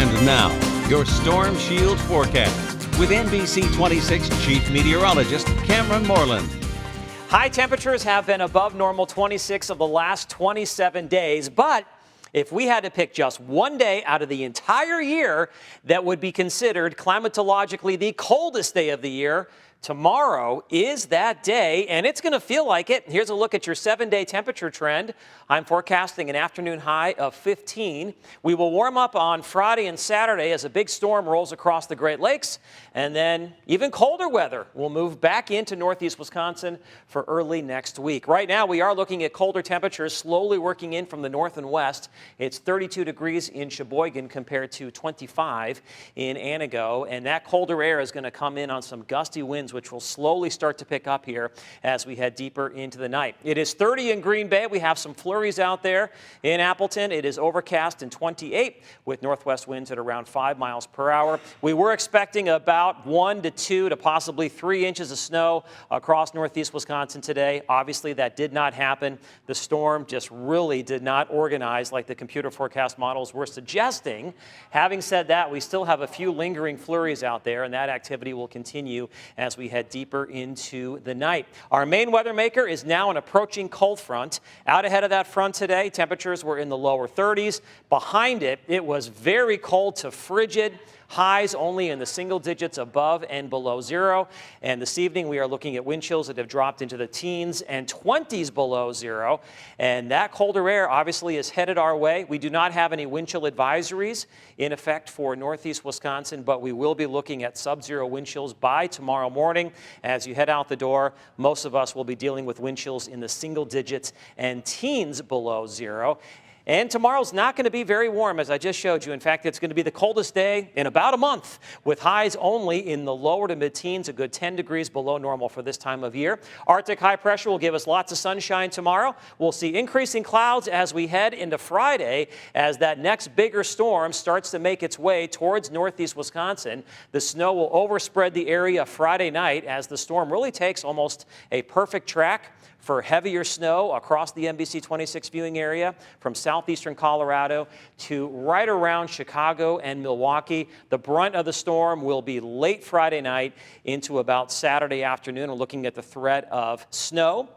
And now, your Storm Shield forecast with NBC26 Chief Meteorologist Cameron Moreland. High temperatures have been above normal 26 of the last 27 days, but if we had to pick just one day out of the entire year that would be considered climatologically the coldest day of the year, tomorrow is that day, and it's going to feel like it. Here's a look at your 7-day temperature trend. I'm forecasting an afternoon high of 15. We will warm up on Friday and Saturday as a big storm rolls across the Great Lakes, and then even colder weather will move back into northeast Wisconsin for early next week. Right now, we are looking at colder temperatures slowly working in from the north and west. It's 32 degrees in Sheboygan compared to 25 in Anago, and that colder air is going to come in on some gusty winds, which will slowly start to pick up here as we head deeper into the night. It is 30 in Green Bay. We have some flurries out there. In Appleton, it is overcast and 28 with northwest winds at around 5 miles per hour. We were expecting about 1 to 2 to possibly 3 inches of snow across northeast Wisconsin today. Obviously, that did not happen. The storm just really did not organize like the computer forecast models were suggesting. Having said that, we still have a few lingering flurries out there, and that activity will continue as we head deeper into the night. Our main weather maker is now an approaching cold front. Out ahead of that front today, temperatures were in the lower 30s. Behind it, it was very cold to frigid. Highs only in the single digits above and below zero. And this evening, we are looking at wind chills that have dropped into the teens and 20s below zero. And that colder air obviously is headed our way. We do not have any wind chill advisories in effect for northeast Wisconsin, but we will be looking at sub-zero wind chills by tomorrow morning. As you head out the door, most of us will be dealing with wind chills in the single digits and teens below zero. And tomorrow's not going to be very warm, as I just showed you. In fact, it's going to be the coldest day in about a month, with highs only in the lower to mid-teens, a good 10 degrees below normal for this time of year. Arctic high pressure will give us lots of sunshine tomorrow. We'll see increasing clouds as we head into Friday, as that next bigger storm starts to make its way towards northeast Wisconsin. The snow will overspread the area Friday night as the storm really takes almost a perfect track for heavier snow across the NBC26 viewing area from southeastern Colorado to right around Chicago and Milwaukee. The brunt of the storm will be late Friday night into about Saturday afternoon. We're looking at the threat of snow.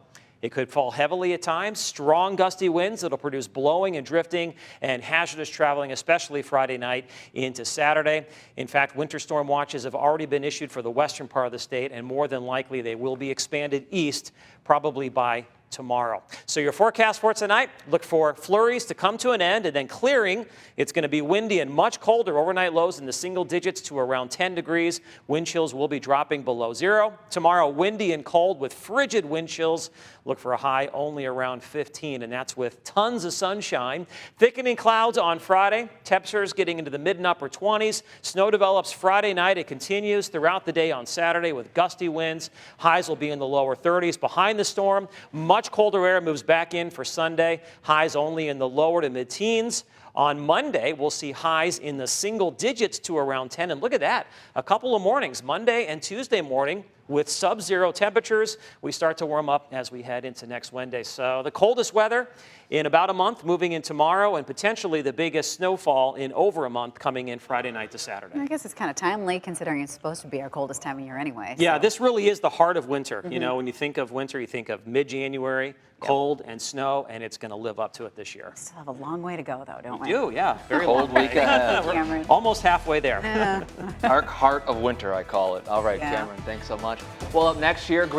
It could fall heavily at times, strong gusty winds that will produce blowing and drifting and hazardous traveling, especially Friday night into Saturday. In fact, winter storm watches have already been issued for the western part of the state, and more than likely they will be expanded east probably by tomorrow. So your forecast for tonight, look for flurries to come to an end and then clearing. It's going to be windy and much colder. Overnight lows in the single digits to around 10 degrees. Wind chills will be dropping below zero. Tomorrow, windy and cold with frigid wind chills. Look for a high only around 15, and that's with tons of sunshine. Thickening clouds on Friday. Temperatures getting into the mid and upper 20s. Snow develops Friday night. It continues throughout the day on Saturday with gusty winds. Highs will be in the lower 30s. Behind the storm, much colder air moves back in for Sunday. Highs only in the lower to mid-teens. On Monday, we'll see highs in the single digits to around 10. And look at that, a couple of mornings, Monday and Tuesday morning, with sub-zero temperatures. We start to warm up as we head into next Wednesday. So the coldest weather in about a month, moving in tomorrow, and potentially the biggest snowfall in over a month coming in Friday night to Saturday. I guess it's kind of timely considering it's supposed to be our coldest time of year anyway. Yeah, so. this really is the heart of winter. You know, when you think of winter, you think of mid-January, cold and snow, and it's going to live up to it this year. Still have a long way to go, though, don't we? We do, yeah. Very Cold week ahead. We're almost halfway there. Our heart of winter, I call it. All right, Yeah. Cameron, thanks so much. Well, up next year.